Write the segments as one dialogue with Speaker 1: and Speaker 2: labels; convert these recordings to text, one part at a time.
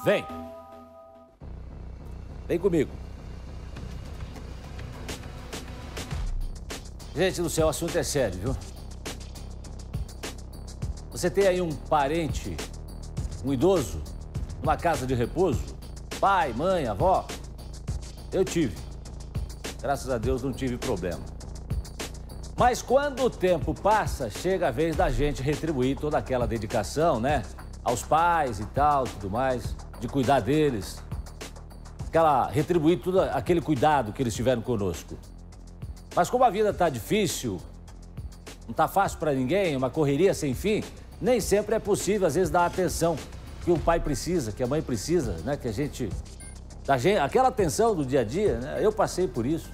Speaker 1: Vem. Vem comigo. Gente do céu, o assunto é sério, viu? Você tem aí um parente, um idoso, numa casa de repouso? Pai, mãe, avó? Eu tive. Graças a Deus não tive problema. Mas quando o tempo passa, chega a vez da gente retribuir toda aquela dedicação, né? Aos pais e tal, tudo mais, de cuidar deles. Retribuir todo aquele cuidado que eles tiveram conosco. Mas como a vida tá difícil, não tá fácil para ninguém, uma correria sem fim, nem sempre é possível, às vezes, dar a atenção que o pai precisa, que a mãe precisa, né? Que a gente... aquela atenção do dia a dia, né? Eu passei por isso.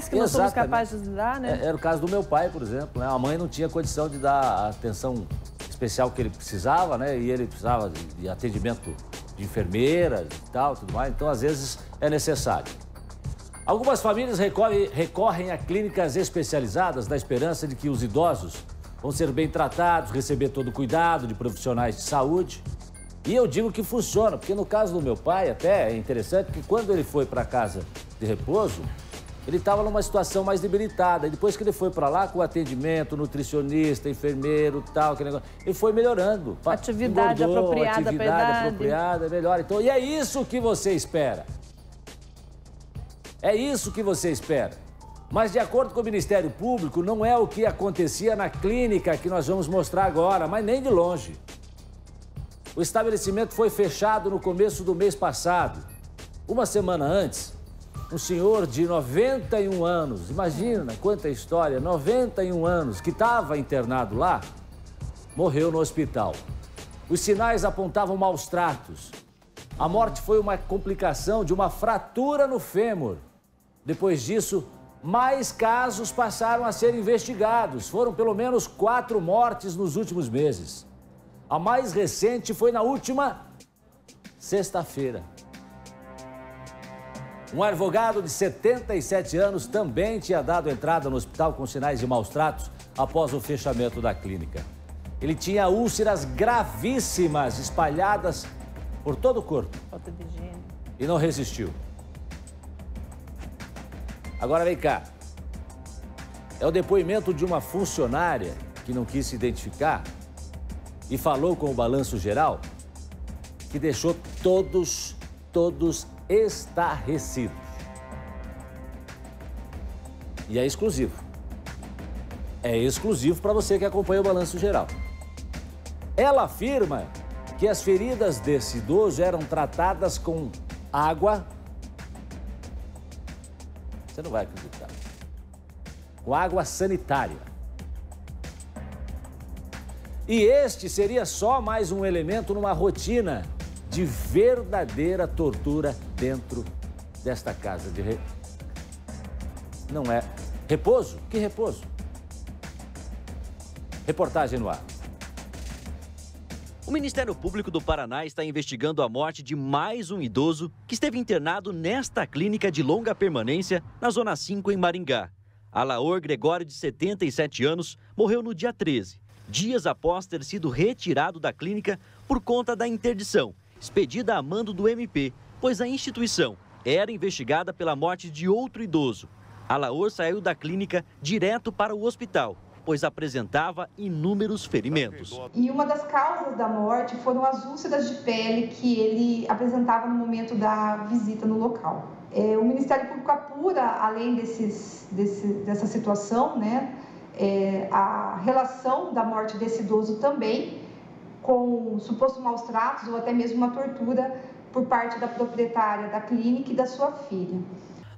Speaker 2: Que nós somos capazes de dar, né?
Speaker 1: Era o caso do meu pai, por exemplo, né? A mãe não tinha condição de dar a atenção especial que ele precisava, né? E ele precisava de atendimento de enfermeira e tal, tudo mais. Então, às vezes, é necessário. Algumas famílias recorrem a clínicas especializadas na esperança de que os idosos vão ser bem tratados, receber todo o cuidado de profissionais de saúde. E eu digo que funciona, porque no caso do meu pai, até é interessante que quando ele foi para a casa de repouso, ele estava numa situação mais debilitada. E depois que ele foi para lá, com atendimento, nutricionista, enfermeiro e tal, aquele negócio, ele foi melhorando.
Speaker 2: Atividade apropriada,
Speaker 1: atividade apropriada, melhor. Então, e é isso que você espera. É isso que você espera. Mas, de acordo com o Ministério Público, não é o que acontecia na clínica que nós vamos mostrar agora, mas nem de longe. O estabelecimento foi fechado no começo do mês passado. Uma semana antes, um senhor de 91 anos, imagina quanta história, 91 anos, que estava internado lá, morreu no hospital. Os sinais apontavam maus tratos. A morte foi uma complicação de uma fratura no fêmur. Depois disso, mais casos passaram a ser investigados. Foram pelo menos 4 mortes nos últimos meses. A mais recente foi na última sexta-feira. Um advogado de 77 anos também tinha dado entrada no hospital com sinais de maus tratos após o fechamento da clínica. Ele tinha úlceras gravíssimas espalhadas por todo o corpo.
Speaker 2: Falta de higiene.
Speaker 1: E não resistiu. Agora vem cá. É o depoimento de uma funcionária que não quis se identificar e falou com o Balanço Geral que deixou todos estarrecidos. E é exclusivo. É exclusivo para você que acompanha o Balanço Geral. Ela afirma que as feridas desse idoso eram tratadas com água. Você não vai acreditar. Com água sanitária. E este seria só mais um elemento numa rotina de verdadeira tortura dentro desta casa de Não é repouso? Que repouso? Reportagem no ar.
Speaker 3: O Ministério Público do Paraná está investigando a morte de mais um idoso que esteve internado nesta clínica de longa permanência na Zona 5, em Maringá. Alaor Gregório, de 77 anos, morreu no dia 13, dias após ter sido retirado da clínica por conta da interdição, expedida a mando do MP, pois a instituição era investigada pela morte de outro idoso. Alaor saiu da clínica direto para o hospital, pois apresentava inúmeros ferimentos.
Speaker 4: E uma das causas da morte foram as úlceras de pele que ele apresentava no momento da visita no local. O Ministério Público apura, além dessa situação, né, a relação da morte desse idoso também com suposto maus tratos ou até mesmo uma tortura por parte da proprietária da clínica e da sua filha.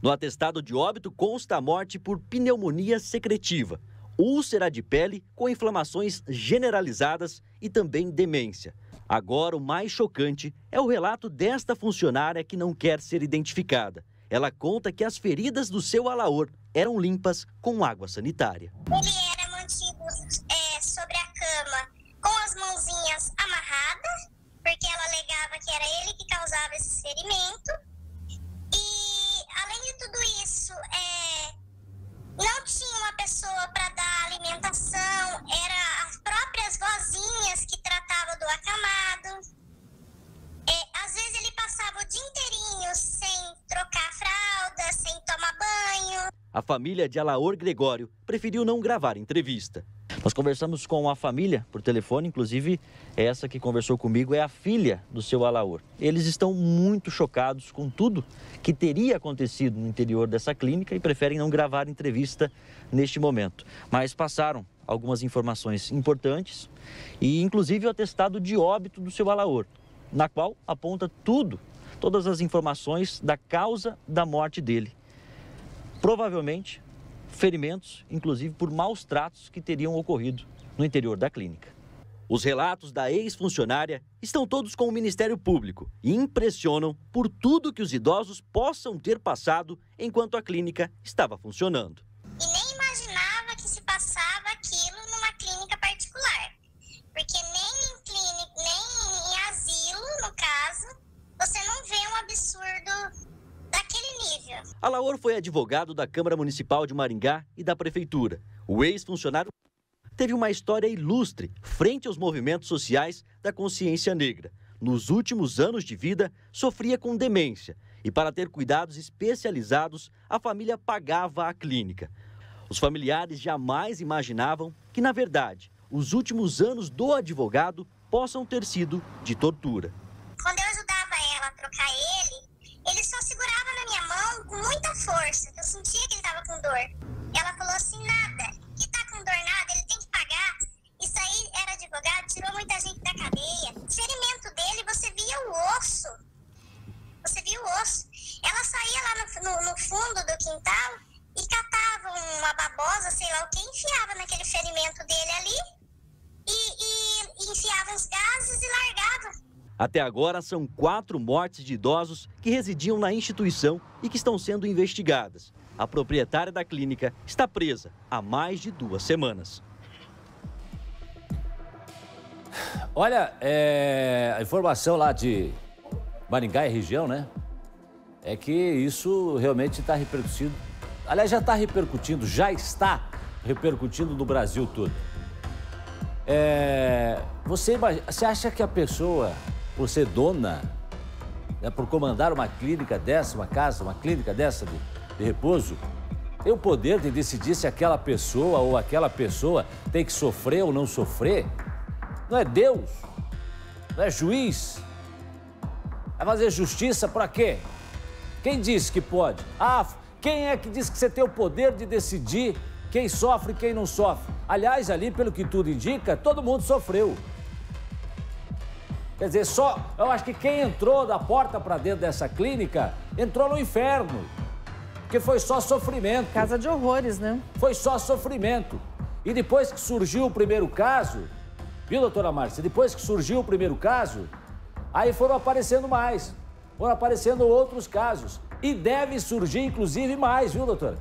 Speaker 3: No atestado de óbito consta a morte por pneumonia secretiva, úlcera de pele com inflamações generalizadas e também demência. Agora, o mais chocante é o relato desta funcionária que não quer ser identificada. Ela conta que as feridas do seu Alaor eram limpas com água sanitária.
Speaker 5: Ele era mantido sobre a cama com as mãozinhas amarradas, porque ela alegava que era ele que causava esse ferimento. E, além de tudo isso, não tinha uma pessoa para dar alimentação, eram as próprias vozinhas que tratavam do acamado.
Speaker 3: A família de Alaor Gregório preferiu não gravar entrevista. Nós conversamos com a família por telefone, inclusive essa que conversou comigo é a filha do seu Alaor. Eles estão muito chocados com tudo que teria acontecido no interior dessa clínica e preferem não gravar entrevista neste momento. Mas passaram algumas informações importantes e inclusive o atestado de óbito do seu Alaor, na qual aponta todas as informações da causa da morte dele. Provavelmente ferimentos, inclusive por maus tratos que teriam ocorrido no interior da clínica. Os relatos da ex-funcionária estão todos com o Ministério Público e impressionam por tudo que os idosos possam ter passado enquanto a clínica estava funcionando.
Speaker 5: E nem imaginava que se passava aquilo numa clínica particular, porque nem em clínica, nem em asilo, no caso, você não vê um absurdo daquele nível.
Speaker 3: Alaor foi advogado da Câmara Municipal de Maringá e da Prefeitura. O ex-funcionário teve uma história ilustre frente aos movimentos sociais da consciência negra. Nos últimos anos de vida, sofria com demência e, para ter cuidados especializados, a família pagava a clínica. Os familiares jamais imaginavam que, na verdade, os últimos anos do advogado possam ter sido de tortura.
Speaker 5: Quando eu ajudava ela a trocar ele só segurava na minha mão com muita força, que eu sentia que ele estava com dor. Ela falou assim, nada, que tá com dor nada, ele tem que pagar. Isso aí era advogado, tirou muita gente da cadeia. O ferimento dele, você via o osso. Você via o osso. Ela saía lá no fundo do quintal e catava uma babosa, sei lá o que, enfiava naquele ferimento dele ali e enfiava os gases e largava.
Speaker 3: Até agora, são 4 mortes de idosos que residiam na instituição e que estão sendo investigadas. A proprietária da clínica está presa há mais de 2 semanas.
Speaker 1: Olha, a informação lá de Maringá e região, né? É que isso realmente está repercutindo. Aliás, já está repercutindo no Brasil todo. Você acha que a pessoa, por ser dona, né, por comandar uma clínica dessa, uma clínica dessa de repouso, tem o poder de decidir se aquela pessoa ou aquela pessoa tem que sofrer ou não sofrer? Não é Deus, não é juiz. Vai fazer justiça para quê? Quem disse que pode? Quem é que disse que você tem o poder de decidir quem sofre e quem não sofre? Aliás, ali, pelo que tudo indica, todo mundo sofreu. Quer dizer, eu acho que quem entrou da porta para dentro dessa clínica entrou no inferno. Porque foi só sofrimento.
Speaker 2: Casa de horrores, né?
Speaker 1: Foi só sofrimento. E depois que surgiu o primeiro caso, viu, doutora Márcia? Depois que surgiu o primeiro caso, aí foram aparecendo mais. Foram aparecendo outros casos. E deve surgir, inclusive, mais, viu, doutora?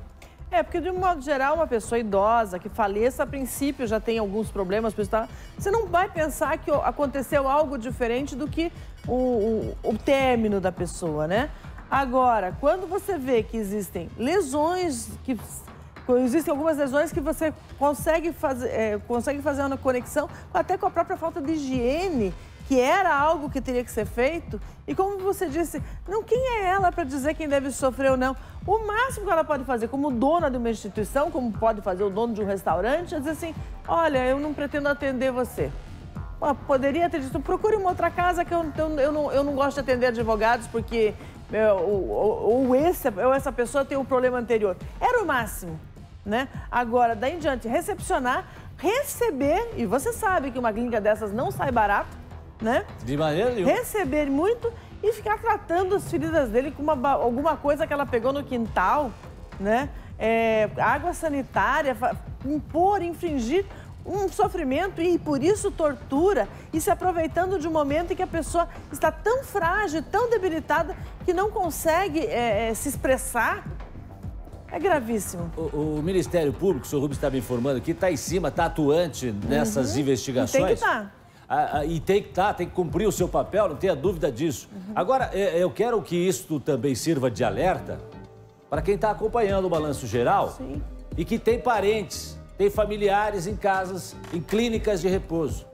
Speaker 2: Porque de um modo geral, uma pessoa idosa que faleça, a princípio já tem alguns problemas, você não vai pensar que aconteceu algo diferente do que o término da pessoa, né? Agora, quando você vê que existem lesões, existem algumas lesões que você consegue fazer uma conexão até com a própria falta de higiene, que era algo que teria que ser feito, e como você disse, quem é ela para dizer quem deve sofrer ou não? O máximo que ela pode fazer como dona de uma instituição, como pode fazer o dono de um restaurante, é dizer assim, olha, eu não pretendo atender você. Poderia ter dito, procure uma outra casa que eu não gosto de atender advogados porque essa pessoa tem um problema anterior. Era o máximo, né? Agora, daí em diante, receber, e você sabe que uma clínica dessas não sai barato, né?
Speaker 1: De maneira nenhuma.
Speaker 2: Receber muito e ficar tratando as feridas dele com alguma coisa que ela pegou no quintal, né? Água sanitária, infringir um sofrimento e por isso tortura e se aproveitando de um momento em que a pessoa está tão frágil, tão debilitada que não consegue se expressar. É gravíssimo.
Speaker 1: O Ministério Público, o senhor Rubens está me informando aqui, está em cima, está atuante nessas investigações.
Speaker 2: E tem que estar.
Speaker 1: E tem que estar, tem que cumprir o seu papel, não tenha dúvida disso. Agora, eu quero que isso também sirva de alerta para quem está acompanhando o Balanço Geral.
Speaker 2: Sim.
Speaker 1: E que tem parentes, tem familiares em casas, em clínicas de repouso.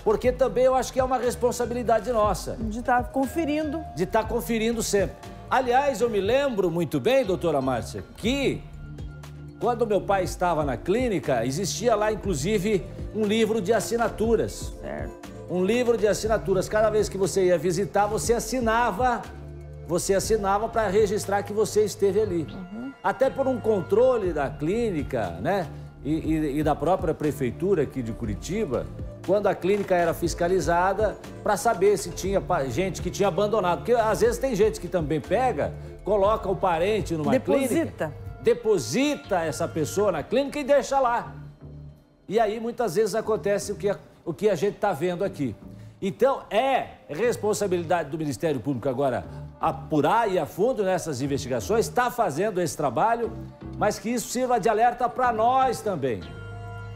Speaker 1: Porque também eu acho que é uma responsabilidade nossa.
Speaker 2: De estar conferindo.
Speaker 1: De estar conferindo sempre. Aliás, eu me lembro muito bem, doutora Márcia, que Quando meu pai estava na clínica, existia lá, inclusive, um livro de assinaturas.
Speaker 2: Certo.
Speaker 1: Um livro de assinaturas. Cada vez que você ia visitar, você assinava para registrar que você esteve ali. Até por um controle da clínica, né? E da própria prefeitura aqui de Curitiba, quando a clínica era fiscalizada, para saber se tinha gente que tinha abandonado. Porque às vezes tem gente que também pega, coloca o parente numa clínica, deposita essa pessoa na clínica e deixa lá. E aí muitas vezes acontece o que a gente está vendo aqui. Então é responsabilidade do Ministério Público agora apurar e a fundo nessas investigações, está fazendo esse trabalho, mas que isso sirva de alerta para nós também.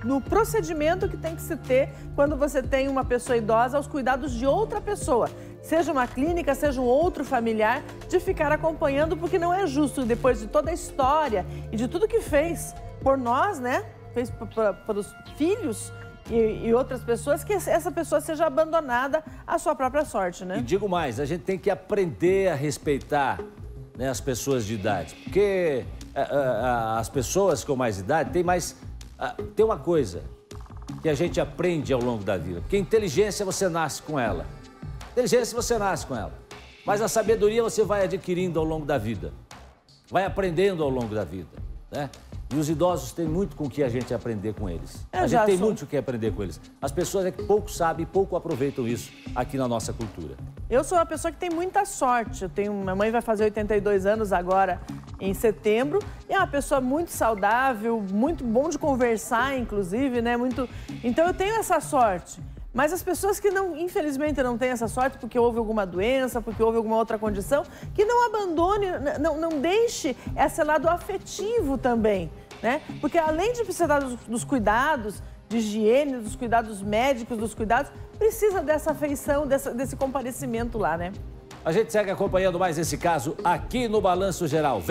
Speaker 2: No procedimento que tem que se ter quando você tem uma pessoa idosa aos cuidados de outra pessoa, seja uma clínica, seja um outro familiar, de ficar acompanhando, porque não é justo, depois de toda a história e de tudo que fez por nós, né? Fez para os filhos e outras pessoas, que essa pessoa seja abandonada à sua própria sorte, né?
Speaker 1: E digo mais, a gente tem que aprender a respeitar, né, as pessoas de idade, porque as pessoas com mais idade tem uma coisa que a gente aprende ao longo da vida, porque inteligência você nasce com ela. Inteligência você nasce com ela, mas a sabedoria você vai adquirindo ao longo da vida, vai aprendendo ao longo da vida, né? E os idosos têm muito com o que a gente aprender com eles. A gente tem muito o que aprender com eles. As pessoas é que pouco sabem e pouco aproveitam isso aqui na nossa cultura.
Speaker 2: Eu sou uma pessoa que tem muita sorte. Minha mãe vai fazer 82 anos agora em setembro. E é uma pessoa muito saudável, muito bom de conversar, inclusive, né? Então eu tenho essa sorte. Mas as pessoas que infelizmente não têm essa sorte porque houve alguma doença, porque houve alguma outra condição, que não abandone, não deixe esse lado afetivo também, né? Porque além de precisar dos cuidados de higiene, dos cuidados médicos, dos cuidados, precisa dessa afeição, desse comparecimento lá, né?
Speaker 1: A gente segue acompanhando mais esse caso aqui no Balanço Geral.